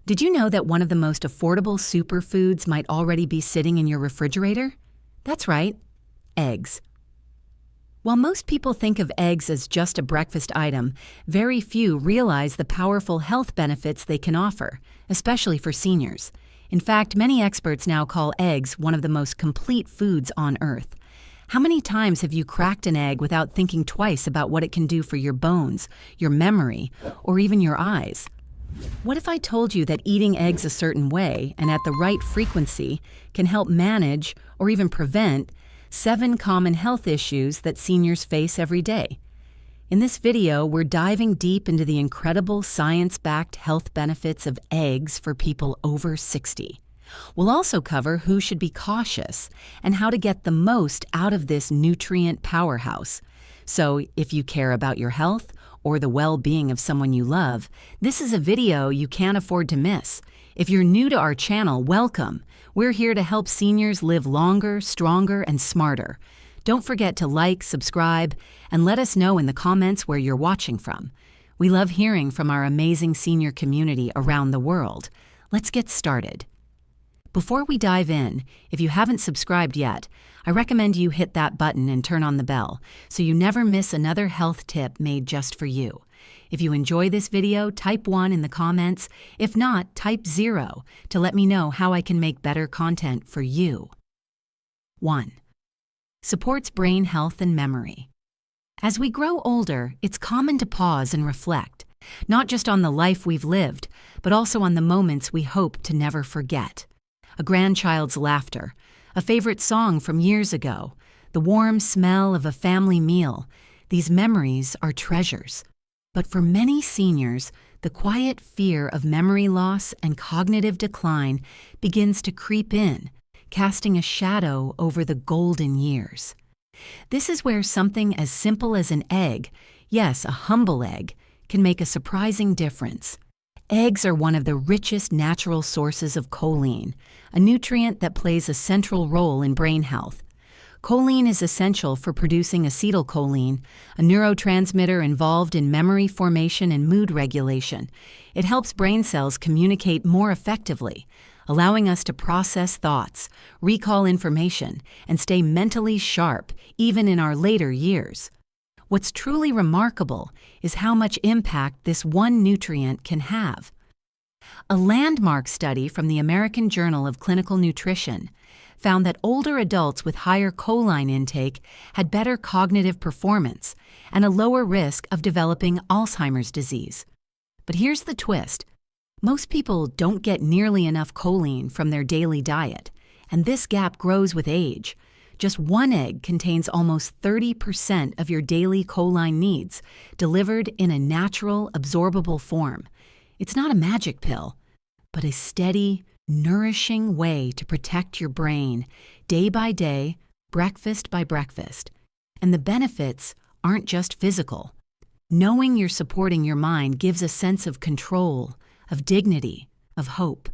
Did you know that one of the most affordable superfoods might already be sitting in your refrigerator? That's right, eggs. While most people think of eggs as just a breakfast item, very few realize the powerful health benefits they can offer, especially for seniors. In fact, many experts now call eggs one of the most complete foods on Earth. How many times have you cracked an egg without thinking twice about what it can do for your bones, your memory, or even your eyes? What if I told you that eating eggs a certain way and at the right frequency can help manage or even prevent 7 common health issues that seniors face every day? In this video, we're diving deep into the incredible science-backed health benefits of eggs for people over 60. We'll also cover who should be cautious and how to get the most out of this nutrient powerhouse. So if you care about your health or the well-being of someone you love, this is a video you can't afford to miss. If you're new to our channel, welcome. We're here to help seniors live longer, stronger, and smarter. Don't forget to like, subscribe, and let us know in the comments where you're watching from. We love hearing from our amazing senior community around the world. Let's get started. Before we dive in, if you haven't subscribed yet, I recommend you hit that button and turn on the bell so you never miss another health tip made just for you. If you enjoy this video, type 1 in the comments. If not, type 0 to let me know how I can make better content for you. 1. Supports brain health and memory. As we grow older, it's common to pause and reflect, not just on the life we've lived, but also on the moments we hope to never forget. A grandchild's laughter, a favorite song from years ago, the warm smell of a family meal. These memories are treasures. But for many seniors, the quiet fear of memory loss and cognitive decline begins to creep in, casting a shadow over the golden years. This is where something as simple as an egg, yes, a humble egg, can make a surprising difference. Eggs are one of the richest natural sources of choline, a nutrient that plays a central role in brain health. Choline is essential for producing acetylcholine, a neurotransmitter involved in memory formation and mood regulation. It helps brain cells communicate more effectively, allowing us to process thoughts, recall information, and stay mentally sharp even in our later years. What's truly remarkable is how much impact this one nutrient can have. A landmark study from the American Journal of Clinical Nutrition found that older adults with higher choline intake had better cognitive performance and a lower risk of developing Alzheimer's disease. But here's the twist. Most people don't get nearly enough choline from their daily diet, and this gap grows with age. Just one egg contains almost 30% of your daily choline needs, delivered in a natural, absorbable form. It's not a magic pill, but a steady, nourishing way to protect your brain day by day, breakfast by breakfast. And the benefits aren't just physical. Knowing you're supporting your mind gives a sense of control, of dignity, of hope.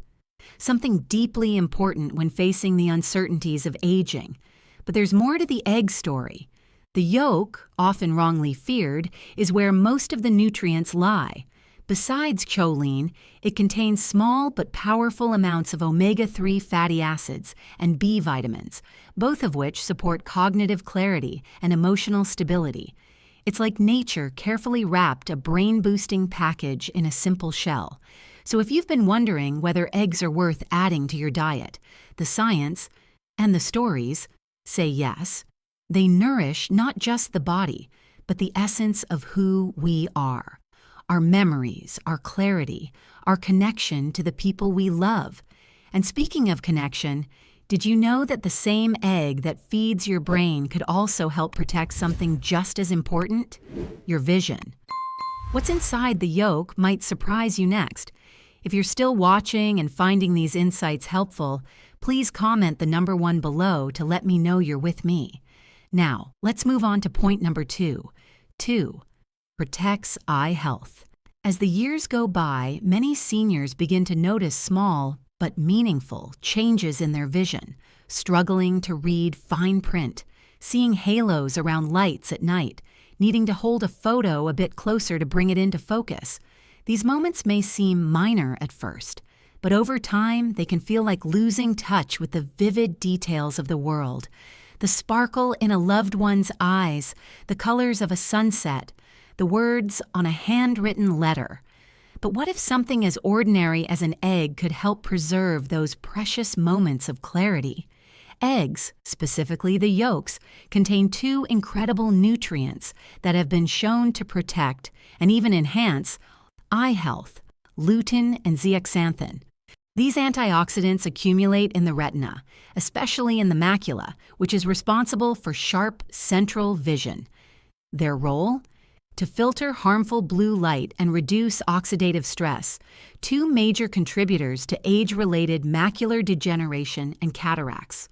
Something deeply important when facing the uncertainties of aging. But there's more to the egg story. The yolk, often wrongly feared, is where most of the nutrients lie. Besides choline, it contains small but powerful amounts of omega-3 fatty acids and B vitamins, both of which support cognitive clarity and emotional stability. It's like nature carefully wrapped a brain-boosting package in a simple shell. So if you've been wondering whether eggs are worth adding to your diet, the science and the stories say yes. They nourish not just the body, but the essence of who we are. Our memories, our clarity, our connection to the people we love. And speaking of connection, did you know that the same egg that feeds your brain could also help protect something just as important? Your vision. What's inside the yolk might surprise you next. If you're still watching and finding these insights helpful, please comment the number 1 below to let me know you're with me. Now, let's move on to point number 2. 2. Protects eye health. As the years go by, many seniors begin to notice small but meaningful changes in their vision, struggling to read fine print, seeing halos around lights at night, needing to hold a photo a bit closer to bring it into focus. These moments may seem minor at first, but over time they can feel like losing touch with the vivid details of the world. The sparkle in a loved one's eyes, the colors of a sunset, the words on a handwritten letter. But what if something as ordinary as an egg could help preserve those precious moments of clarity? Eggs, specifically the yolks, contain two incredible nutrients that have been shown to protect and even enhance eye health: lutein and zeaxanthin. These antioxidants accumulate in the retina, especially in the macula, which is responsible for sharp central vision. Their role? To filter harmful blue light and reduce oxidative stress, two major contributors to age-related macular degeneration and cataracts.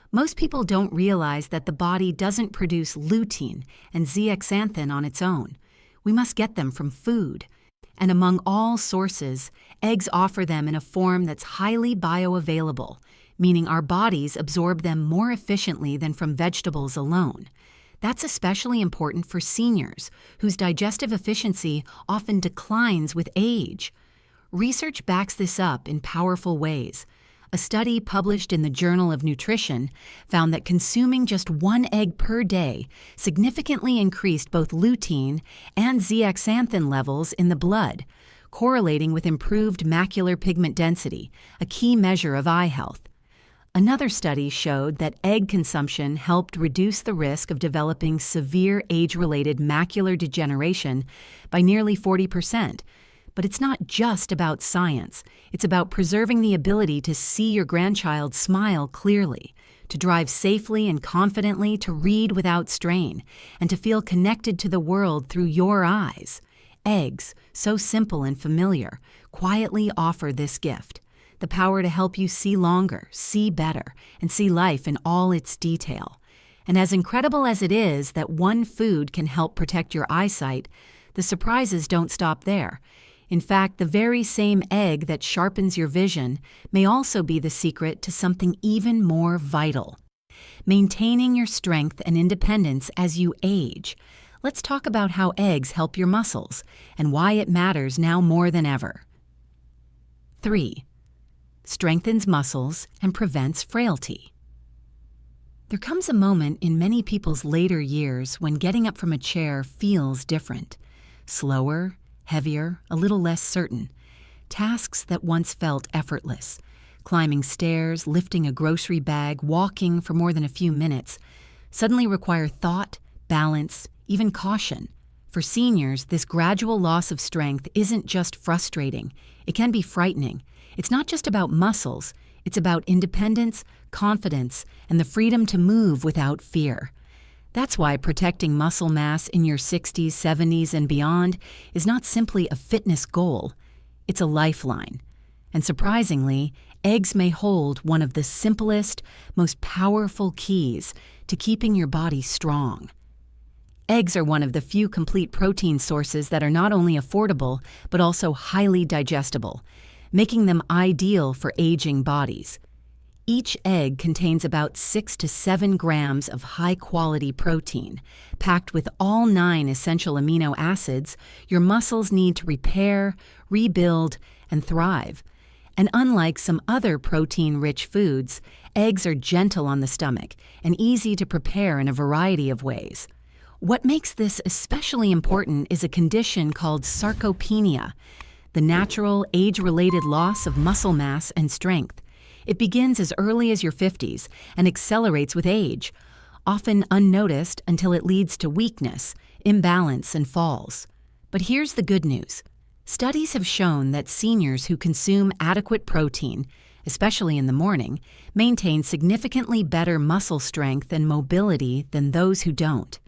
Most people don't realize that the body doesn't produce lutein and zeaxanthin on its own. We must get them from food. And among all sources, eggs offer them in a form that's highly bioavailable, meaning our bodies absorb them more efficiently than from vegetables alone. That's especially important for seniors, whose digestive efficiency often declines with age. Research backs this up in powerful ways. A study published in the Journal of Nutrition found that consuming just one egg per day significantly increased both lutein and zeaxanthin levels in the blood, correlating with improved macular pigment density, a key measure of eye health. Another study showed that egg consumption helped reduce the risk of developing severe age-related macular degeneration by nearly 40%. But it's not just about science. It's about preserving the ability to see your grandchild smile clearly, to drive safely and confidently, to read without strain, and to feel connected to the world through your eyes. Eggs, so simple and familiar, quietly offer this gift: the power to help you see longer, see better, and see life in all its detail. And as incredible as it is that one food can help protect your eyesight, the surprises don't stop there. In fact, the very same egg that sharpens your vision may also be the secret to something even more vital: maintaining your strength and independence as you age. Let's talk about how eggs help your muscles and why it matters now more than ever. 3. Strengthens muscles and prevents frailty. There comes a moment in many people's later years when getting up from a chair feels different. Slower, heavier, a little less certain. Tasks that once felt effortless, climbing stairs, lifting a grocery bag, walking for more than a few minutes, suddenly require thought, balance, even caution. For seniors, this gradual loss of strength isn't just frustrating. It can be frightening. It's not just about muscles. It's about independence, confidence, and the freedom to move without fear. That's why protecting muscle mass in your 60s, 70s, and beyond is not simply a fitness goal. It's a lifeline. And surprisingly, eggs may hold one of the simplest, most powerful keys to keeping your body strong. Eggs are one of the few complete protein sources that are not only affordable, but also highly digestible, making them ideal for aging bodies. Each egg contains about 6 to 7 grams of high-quality protein, packed with all 9 essential amino acids your muscles need to repair, rebuild, and thrive. And unlike some other protein-rich foods, eggs are gentle on the stomach and easy to prepare in a variety of ways. What makes this especially important is a condition called sarcopenia, the natural, age-related loss of muscle mass and strength. It begins as early as your 50s and accelerates with age, often unnoticed until it leads to weakness, imbalance, and falls. But here's the good news. Studies have shown that seniors who consume adequate protein, especially in the morning, maintain significantly better muscle strength and mobility than those who don't.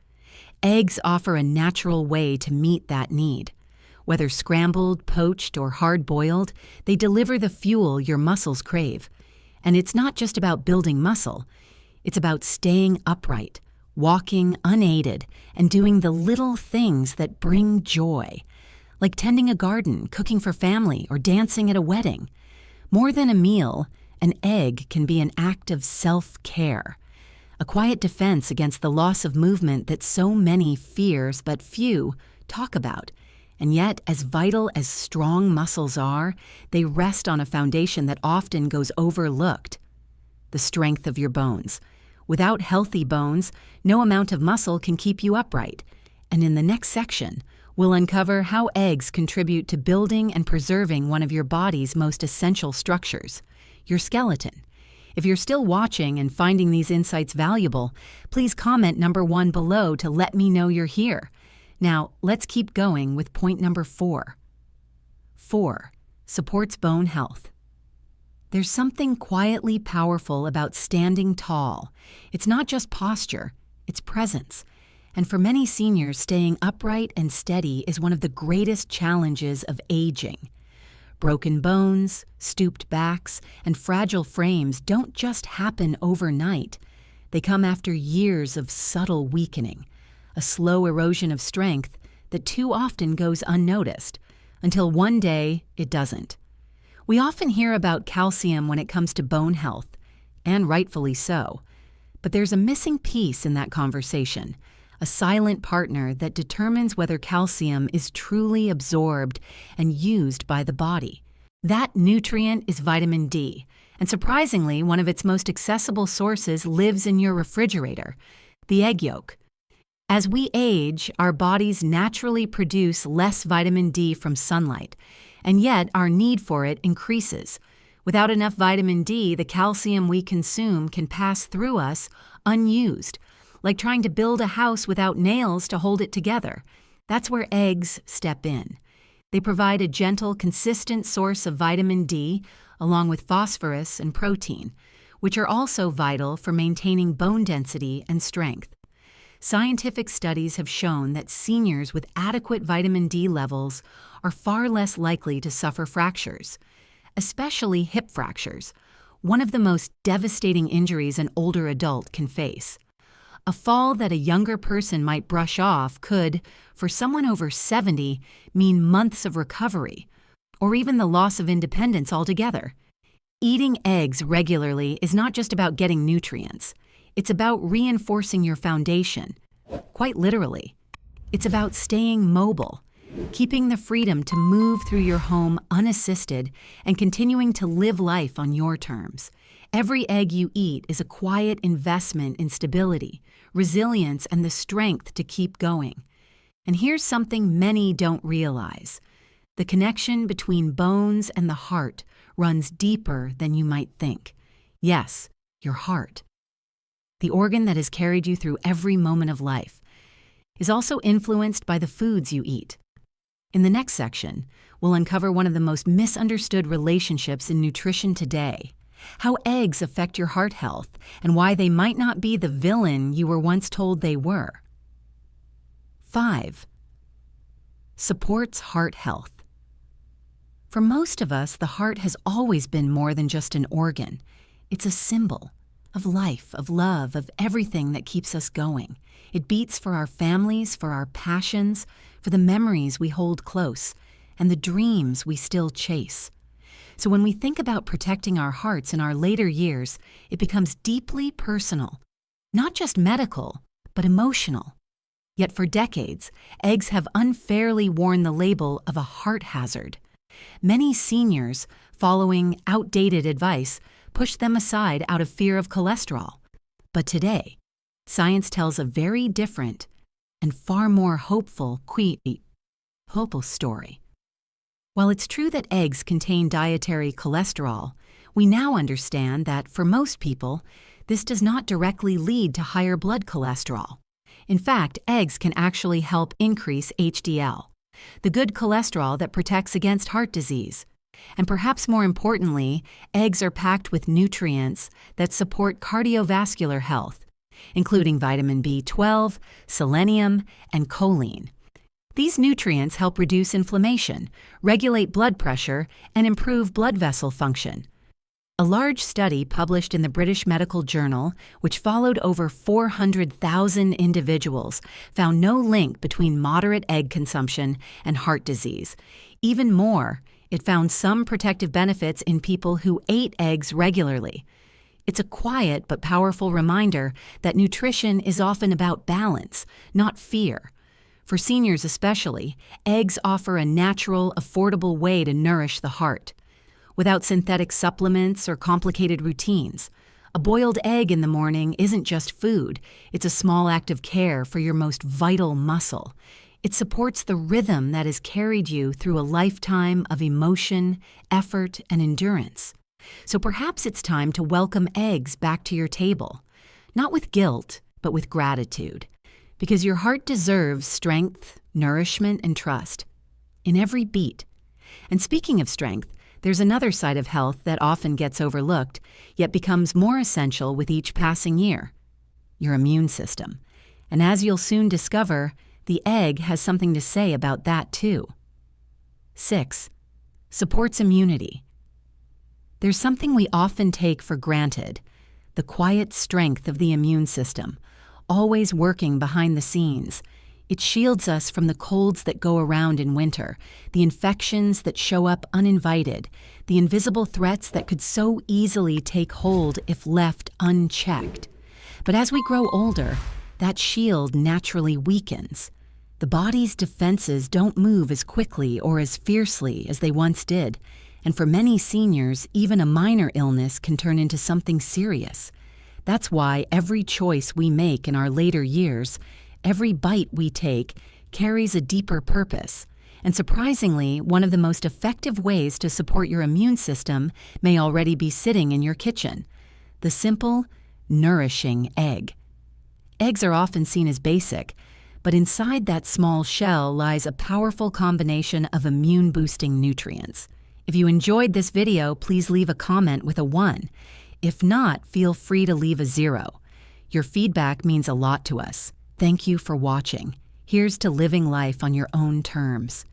Eggs offer a natural way to meet that need. Whether scrambled, poached, or hard-boiled, they deliver the fuel your muscles crave. And it's not just about building muscle. It's about staying upright, walking unaided, and doing the little things that bring joy, like tending a garden, cooking for family, or dancing at a wedding. More than a meal, an egg can be an act of self-care, a quiet defense against the loss of movement that so many fears but few talk about. And yet, as vital as strong muscles are, they rest on a foundation that often goes overlooked: the strength of your bones. Without healthy bones, no amount of muscle can keep you upright. And in the next section, we'll uncover how eggs contribute to building and preserving one of your body's most essential structures, your skeleton. If you're still watching and finding these insights valuable, please comment number 1 below to let me know you're here. Now, let's keep going with point number 4. 4. Supports bone health. There's something quietly powerful about standing tall. It's not just posture, it's presence. And for many seniors, staying upright and steady is one of the greatest challenges of aging. Broken bones, stooped backs, and fragile frames don't just happen overnight. They come after years of subtle weakening, a slow erosion of strength that too often goes unnoticed, until one day it doesn't. We often hear about calcium when it comes to bone health, and rightfully so. But there's a missing piece in that conversation, a silent partner that determines whether calcium is truly absorbed and used by the body. That nutrient is vitamin D, and surprisingly, one of its most accessible sources lives in your refrigerator, the egg yolk. As we age, our bodies naturally produce less vitamin D from sunlight, and yet our need for it increases. Without enough vitamin D, the calcium we consume can pass through us unused, like trying to build a house without nails to hold it together. That's where eggs step in. They provide a gentle, consistent source of vitamin D, along with phosphorus and protein, which are also vital for maintaining bone density and strength. Scientific studies have shown that seniors with adequate vitamin D levels are far less likely to suffer fractures, especially hip fractures, one of the most devastating injuries an older adult can face. A fall that a younger person might brush off could, for someone over 70, mean months of recovery, or even the loss of independence altogether. Eating eggs regularly is not just about getting nutrients. It's about reinforcing your foundation. Quite literally. It's about staying mobile, keeping the freedom to move through your home unassisted, and continuing to live life on your terms. Every egg you eat is a quiet investment in stability, resilience, and the strength to keep going. And here's something many don't realize. The connection between bones and the heart runs deeper than you might think. Yes, your heart. The organ that has carried you through every moment of life is also influenced by the foods you eat. In the next section, we'll uncover one of the most misunderstood relationships in nutrition today: how eggs affect your heart health and why they might not be the villain you were once told they were. 5. Supports heart health. For most of us, the heart has always been more than just an organ. It's a symbol of life, of love, of everything that keeps us going. It beats for our families, for our passions, for the memories we hold close, and the dreams we still chase. So when we think about protecting our hearts in our later years, it becomes deeply personal, not just medical, but emotional. Yet for decades, eggs have unfairly worn the label of a heart hazard. Many seniors, following outdated advice, push them aside out of fear of cholesterol. But today, science tells a very different and far more hopeful story. While it's true that eggs contain dietary cholesterol, we now understand that for most people, this does not directly lead to higher blood cholesterol. In fact, eggs can actually help increase HDL, the good cholesterol that protects against heart disease. And perhaps more importantly, eggs are packed with nutrients that support cardiovascular health, including vitamin B12, selenium, and choline. These nutrients help reduce inflammation, regulate blood pressure, and improve blood vessel function. A large study published in the British Medical Journal, which followed over 400,000 individuals, found no link between moderate egg consumption and heart disease. Even more, it found some protective benefits in people who ate eggs regularly. It's a quiet but powerful reminder that nutrition is often about balance, not fear. For seniors especially, eggs offer a natural, affordable way to nourish the heart. Without synthetic supplements or complicated routines, a boiled egg in the morning isn't just food, it's a small act of care for your most vital muscle. It supports the rhythm that has carried you through a lifetime of emotion, effort, and endurance. So perhaps it's time to welcome eggs back to your table, not with guilt, but with gratitude. Because your heart deserves strength, nourishment, and trust in every beat. And speaking of strength, there's another side of health that often gets overlooked, yet becomes more essential with each passing year: your immune system. And as you'll soon discover, the egg has something to say about that too. 6. Supports immunity. There's something we often take for granted: the quiet strength of the immune system, always working behind the scenes. It shields us from the colds that go around in winter, the infections that show up uninvited, the invisible threats that could so easily take hold if left unchecked. But as we grow older, that shield naturally weakens. The body's defenses don't move as quickly or as fiercely as they once did, and for many seniors, even a minor illness can turn into something serious. That's why every choice we make in our later years, every bite we take, carries a deeper purpose. And surprisingly, one of the most effective ways to support your immune system may already be sitting in your kitchen: the simple, nourishing egg. Eggs are often seen as basic, but inside that small shell lies a powerful combination of immune-boosting nutrients. If you enjoyed this video, please leave a comment with a 1. If not, feel free to leave a 0. Your feedback means a lot to us. Thank you for watching. Here's to living life on your own terms.